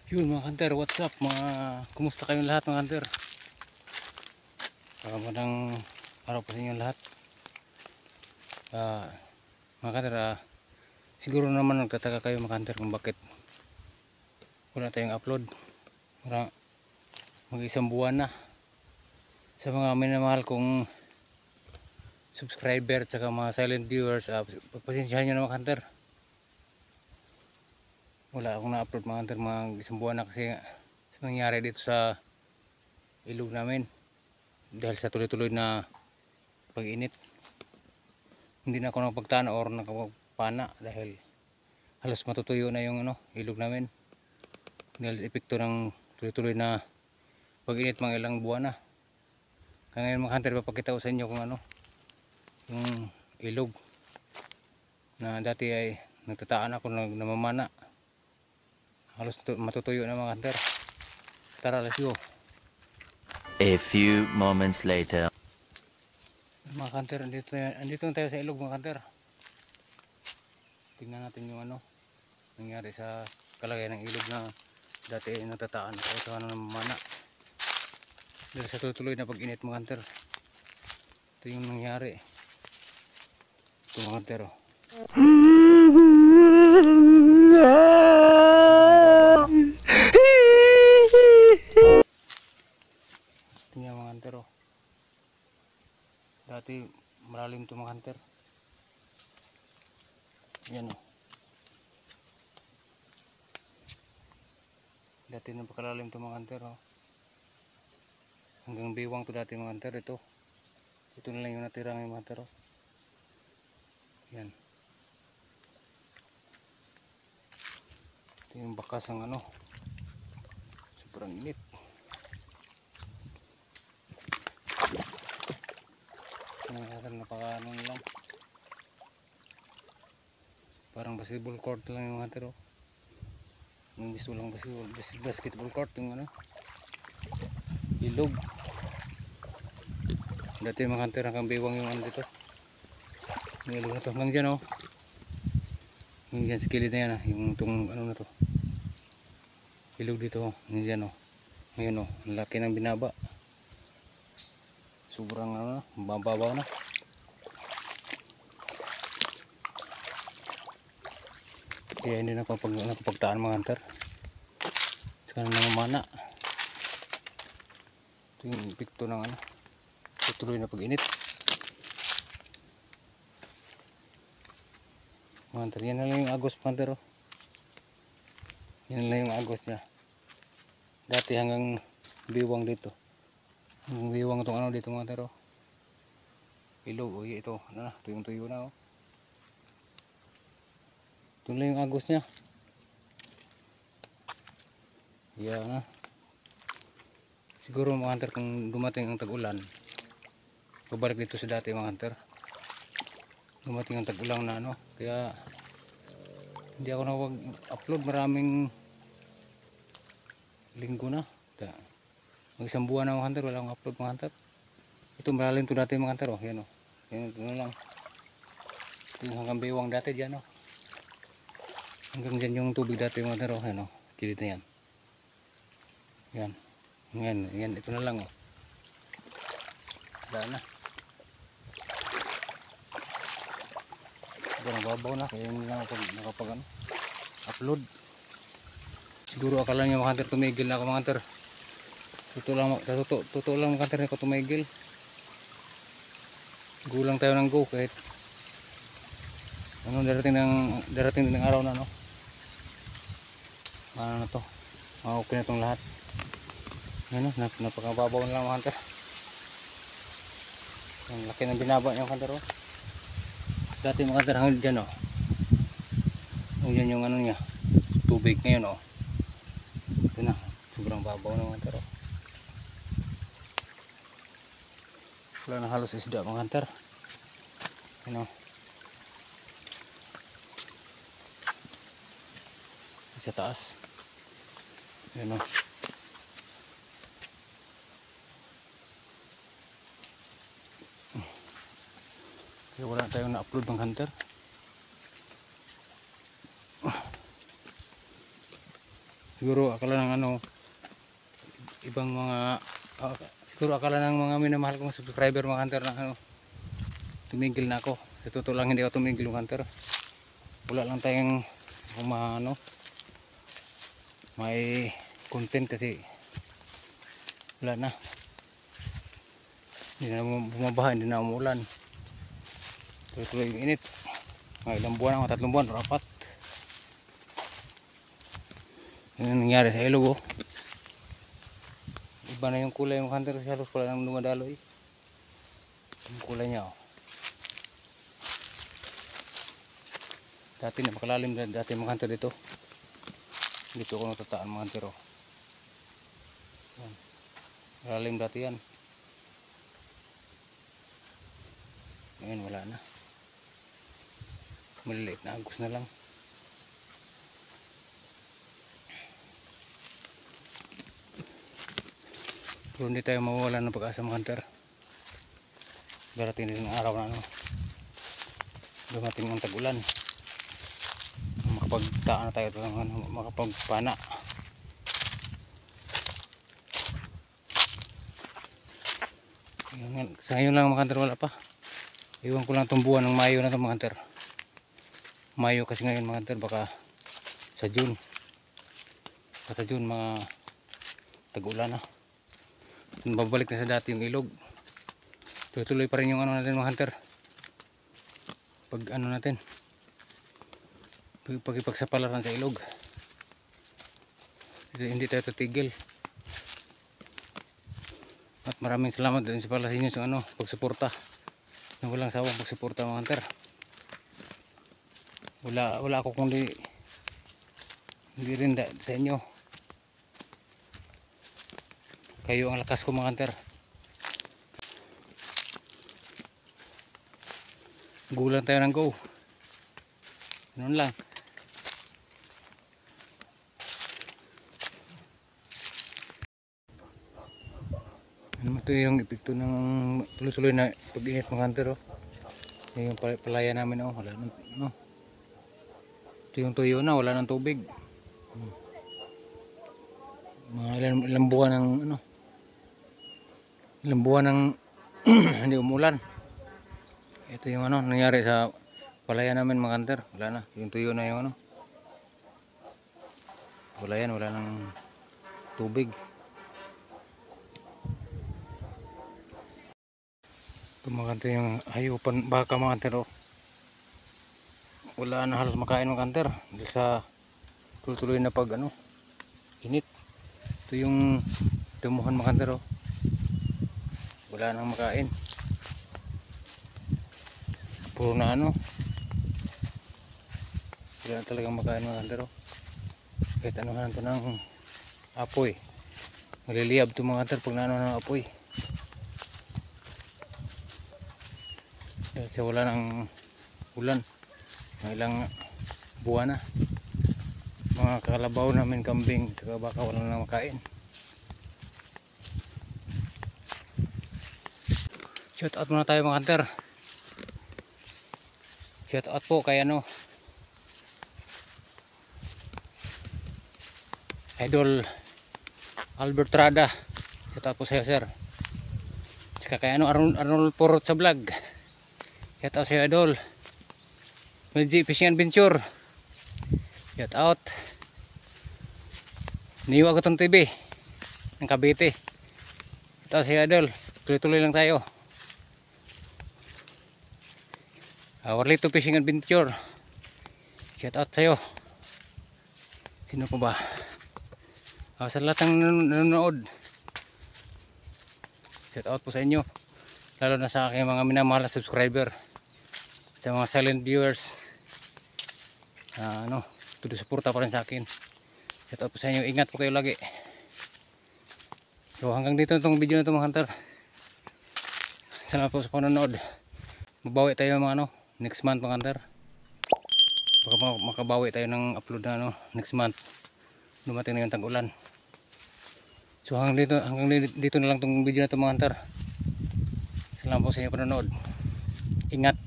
Yun mga hunter, what's up mga, kumusta kayong lahat mga hunter? Magandang araw po sa inyo lahat. Mga hunter, siguro naman nagtataka kayo mga hunter kung bakit wala tayong upload. Mag-isang buwan na. Sa mga minamahal kong subscriber at saka mga silent viewers, pagpasensyahan nyo na mga hunter. Wala akong na-upload mga hunter, mga isang buwan na kasi sa nangyari dito sa ilog namin. Dahil sa tuloy-tuloy na pag-init, hindi na ako nakapagtana or nakapagpana dahil halos matutuyo na yung ilog namin dahil epekto ng tuloy-tuloy na pag-init mga ilang buwan na. Kaya ngayon mga hunter, papakita ko sa inyo kung yung ilog na dati ay nagtataan ako namamana, halos matutuyo na mga hunter. Tara, let's go. A few moments later. Mga hunter, andito na tayo sa ilog mga hunter. Tingnan natin yung nangyari sa kalagayan ng ilog na dati ay natataan ako sa namamana dahil sa tuloy na pag-init mga hunter. Ito yung nangyari. Ito mga hunter, tingnan mga hunter, dati malalim ito mga hunter. Yan dati napakalalim ito mga hunter, hanggang biwang to dati mga hunter. Ito na lang yung natirang mga hunter, yan. Ito yung bakas ng sobrang init. Napaka lang, parang basketball court lang yung hunter, yung gusto lang basketball court yung ilog. Dati mga hunter hanggang biwang yung dito yung ilog na to, hanggang dyan yung dyan sa kilid na yan, yung itong na to ilog dito, yung dyan ngayon ang laki ng binaba, sobrang babaw na. Kaya hindi na nakapagtaan mga hunter sa kanang namamana. Ito yung epekto ng tuloy na pag-init mga hunter. Yan na lang yung agos mga hunter, yan na lang yung agos nya. Dati hanggang biwang dito, hanggang biwang itong dito mga hunter, ilog. Ito tuyong tuyo na ito lang yung agos nya. Yan siguro mga hunter, kung dumating ang tag-ulan, babalik dito sa dati mga hunter. Dumating ang tag-ulan na kaya hindi ako nakapag-upload maraming linggo na. Mag isang buwan na mga hunter, wala akong upload mga hunter. Ito malalim to dati mga hunter, yan yan ito lang. Ito yung hanggang biwang dati dyan hanggang dyan yung tubig dati mga hunter, yan kilid na yan. Yan ito na lang wala na, sobrang babaw na, kaya hindi na ako nakapag upload. Siguro akala nyo mga hunter tumigil na ako mga hunter. Totoo lang mga hunter, ko tumigil. Go lang tayo ng go kahit darating ng araw na na to, okay na itong lahat. Napakababaw na lang mga hunter. Ang laki ng binaba niya mga hunter, dati mga hunter hanggang dyan yan yung niya tubig. Ngayon ito na, sobrang babaw na mga hunter, wala na halos isda mga hunter. Sa taas yan kaya wala tayong na-upload ng hunter. Siguro akala ng ano, ibang mga siguro akala ng mga minamahal kong subscriber mga hunter na ano, tumigil na ako. Sa totoo lang hindi ako tumigil mga hunter. Wala lang tayong ano, may content kasi wala na. Hindi na bumabaha, hindi na umulan. Tuloy-tuloy yung init. Mga ilang buwan, mga 3 buwan, 4. Yun ang nangyari sa ilog oh. Iba na yung kulay ng hunter, halos wala nang dumadaloy. Yung kulay niya oh. Dati napakalalim dati mga hunter dito. Dito ako natataan mga hunter oh. Yan. Malalim dati yan. Ngayon wala na. Maliliit na agos na lang. Pero hindi tayo mawawala ng pag-asa mga hunter. Darating din ang araw na ano, dumating ang tag-ulan. Makapagtaan na tayo ng makapagpana. Sa ngayon lang mga hunter wala pa. Iwan ko lang itong buwan ng Mayo na ito mga hunter. Mayo kasi ngayon mga hunter, baka sa June. Baka sa June mga tag-ulan na. Babalik na sa dati yung ilog. Tuloy pa rin yung ano natin mga hunter. Pag ano natin, pagipagsapalaran sa ilog. Hindi tayo titigil. At maraming salamat din sa pala sa inyo sa ano, pagsuporta. Nang walang sawang pagsuporta mga hunter. Wala ako kundi hindi rin sa inyo. Kayo ang lakas ko mga hunter. Gulan tayo ng go. Ganun lang. Ito yung epekto ng tuloy-tuloy na pag-init mga hunter oh. Yung palaya namin oh, wala nang no. Ito yung tuyo na, wala nang tubig. Mga ilang buwan ng ano, ilang buwan ng hindi umulan. Ito yung ano nangyari sa palaya namin mga hunter. Wala na, yung tuyo na yung ano. Wala yan, wala nang tubig. Ito mga hunter yung hayupan baka mga hunter oh. Wala na halos makain mga hunter dahil sa tuloy-tuloy na pag ano, init. Ito yung dumuhan mga hunter oh. Wala nang makain. Puro na ano. Wala na talagang makain mga hunter oh. Kahit anuhan ito ng apoy. Maliliyab ito mga hunter pag naano ng apoy. Kasi wala nang ulan. Mga ilang buwan na. Mga kalabaw namin kambing saka baka wala nang makain. Shout out muna tayo mga hunter. Shout out po kay ano, Idol Albert Rada. Shout out po sa iyo sir. Saka kay ano, Arnold Porot sa vlog. Shout out sa iyo Idol MLG Fishing Adventure. Shout out Niwa Agutong TV ng Cavite. Shout out sa iyo Idol. Tuloy-tuloy lang tayo. Warlito Fishing Adventure. Shout out sa iyo. Sino po ba? Sa lahat ng nanonood. Shout out po sa inyo. Lalo na sa aking mga minamahal na subscriber. Sa mga silent viewers. Suporta pa rin sa akin. Shout out po sa inyo. Ingat po kayo lagi. So hanggang dito itong video na ito mga hunter. Salamat po sa panonood. Mabawi tayo mga next month mga hunter. Baka makabawi tayo ng upload na next month. Dumating na yung tag-ulan. So hanggang dito na lang itong video na ito mga hunter. Salamat po sa inyo panonood. Ingat.